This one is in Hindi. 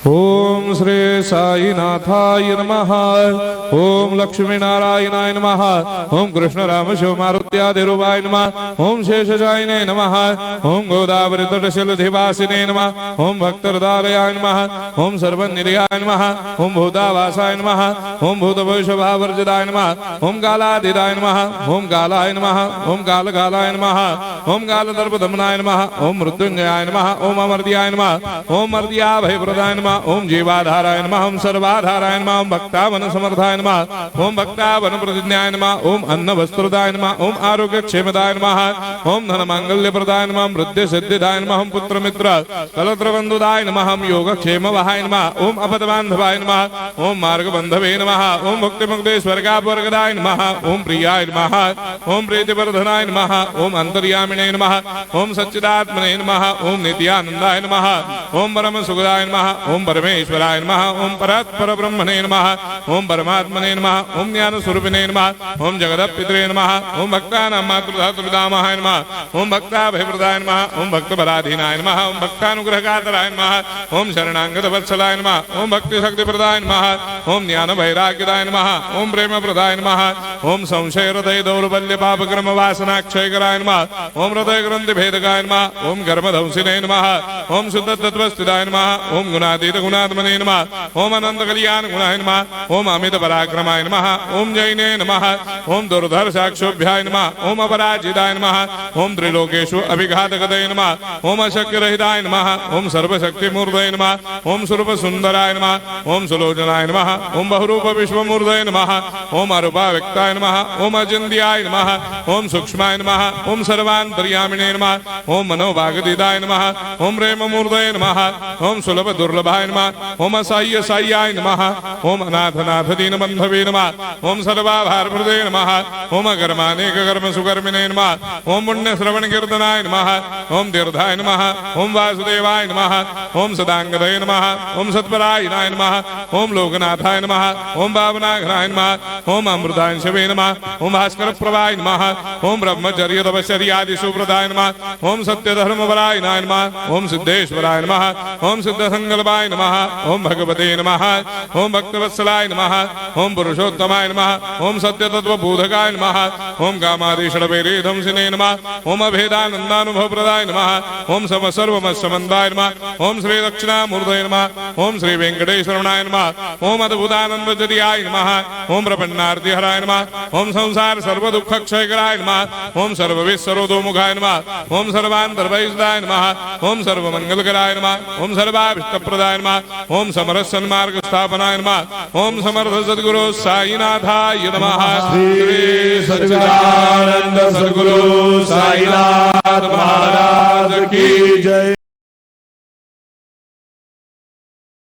ओम श्री साईनाथाय नमः। ओम लक्ष्मी नारायणाय नमः। ओम कृष्ण राम शिव मारुत्यादिरूपाय नमः। ओम शेषशायिने नमः। ओम गोदावरी तटशिलधिवासिने नमः। ओम भक्तहृदयाय नमः। ओम सर्वनिर्याय नमः। ओम भूतावासाय नमः। ओम भूतभविष्यभावर्जिताय नमः। ओम कालातीताय नमः। ओम कालाय नमः। ओम कालकालाय नमः। ओम कालदर्पदमनाय नमः। ओम मृत्युंजयाय नमः। ओम अमर्त्याय नमः। ओम मर्त्याभयप्रदाय नमः। ओम जीवाधाराय नमः। ओम सर्वाधाराय नमः। ओम भक्तावन समर्थाय नमः। ओम भक्तावन प्रतिज्ञाय नमः। ओम अन्न वस्त्रदाय नमः। ओम आरोग्य क्षेमदाय नमः। ओम धन मांगल्य प्रदाय नमः। ओम वृद्धि सिद्धिदाय नमः। ओम पुत्र मित्र कलत्र बंधुदाय नमः। ओम योग क्षेम वहाय नमः। ओम अपद बांधवाय नमः। ओम मार्ग बंधवे नमः। ओम मुक्ति मुक्ति स्वर्गापवर्गदाय नमः। ओम प्रियाय नमः। ओम प्रीतिवर्धनाय नमः। ओम अंतर्यामिने नमः। ओम सच्चिदात्मने नमः। ओम नित्यानंदाय नमः। ओम परम सुखदाय नमः। ओम परमेश्वराय नमः। ओम परात्पर ब्रह्मणे नमः। ओम परमात्मने नमः। ओम ज्ञान स्वरूपिणे नमः। ओम जगदपितरे नमः। ओम भक्तानां मातृधातुपितामहाय नमः। ओम भक्ताभयप्रदाय नमः। ओम भक्तपराधीनाय नमः। ओम भक्तानुग्रहकातराय नमः। ओम शरणागत वत्सलाय नमः। ओम भक्ति शक्तिप्रदाय नमः। ओम ज्ञान वैराग्यदाय नमः। ओम प्रेम प्रदाय नमः। ओम संशय हृदय दौर्बल्य पाप कर्म वासना क्षयकराय नमः। ओम हृदय ग्रंथि भेदकाय नमः। ओम कर्मधंसिने नमः। ओम शुद्ध तत्वस्थिताय नमः। ओम गुणातीत गुणात्मने नमः। ओम अनंत कल्याण गुणाय नमः। ओम अमित पराक्रमाय नमः। ओम जैने नमः। ओम दुर्धर्षाक्षोभ्याय नमः। ओम अपराजिताय नमः। ओम त्रिलोकेषु अभिघातगतये नमः। ओम अशक्य रहिताय नमः। ओम सर्वशक्तिमूर्तये नमः। ओम स्वरूप सुंदराय नमः। ओम सुलोचनाय नमः। ओम बहुरूप विश्वमूर्तये नमः। ओम अरूपाव्यक्ताय नमः। ओम अचिन्त्याय नमः। ओम सूक्ष्माय नमः। ओम सर्वान्तर्यामिने नमः। ओम मनोभागतीताय नमः। ओम प्रेममूर्तये नमः। ओम सुलभ दुर्लभाय नमः। ओम असाह्य साह्याय नमः। ओम अनाथनाथ दीनबन्धवे नमः। ओम सर्वाभारप्रदे नमः। ओम अकर्मानेक कर्म सुकर्मिणे नमः। ओम पुण्य श्रवण कीर्तनाय नमः। ओम तीर्थाय नमः। ओम वासुदेवाय नमः। ओम सदांगदये नमः। ओम सत्परायणाय नमः। ओम लोकनाथाय नमः। ओम भावनाघ्नाय नमः। ओम अमृतांशवे नमः। ओम भास्कर प्रभाय नमः। ओम ब्रह्मचर्य तपश्चर्यादि सुप्रदाय नमः। ओम सत्यधर्मपरायणाय नमः। ओम सिद्धेश्वराय नमः। ओम सिद्ध संकल्पाय नमः। ओम भगवते नमः। ओम भक्तवत्सलाय नमः। ओम पुरुषोत्तमाय नमः। ओम सत्य तत्वबोधकाय नमः। ओम कामादिषडवैरेधंसिने नमः। ओम अभेदानंदानुभव प्रदाय नमः। ओम सर्वमस्समन्ताय नमः। ओम श्री दक्षिणामूर्तये नमः। ओम श्री वेंकटेश्वराय नमः। ओम अद्भुतानंदजटियाय नमः। ओम प्रपन्नार्तिहराय नमः। ओम संसार सर्व दुख क्षयकराय नमः। ओम सर्वविश्वरोधोमुखाय नमः। ओम सर्वान्तर्भयदाय नमः। ओम सर्वमंगलकराय नमः। ओम सर्वाभिष्टप्रदाय नमः। ओम समरस सन्मार्ग स्थापनाय नमः। ओम समर्थ सद्गुरु साईनाथाय नमः। श्री सच्चिदानंद सद्गुरु साईनाथ महाराज की जय।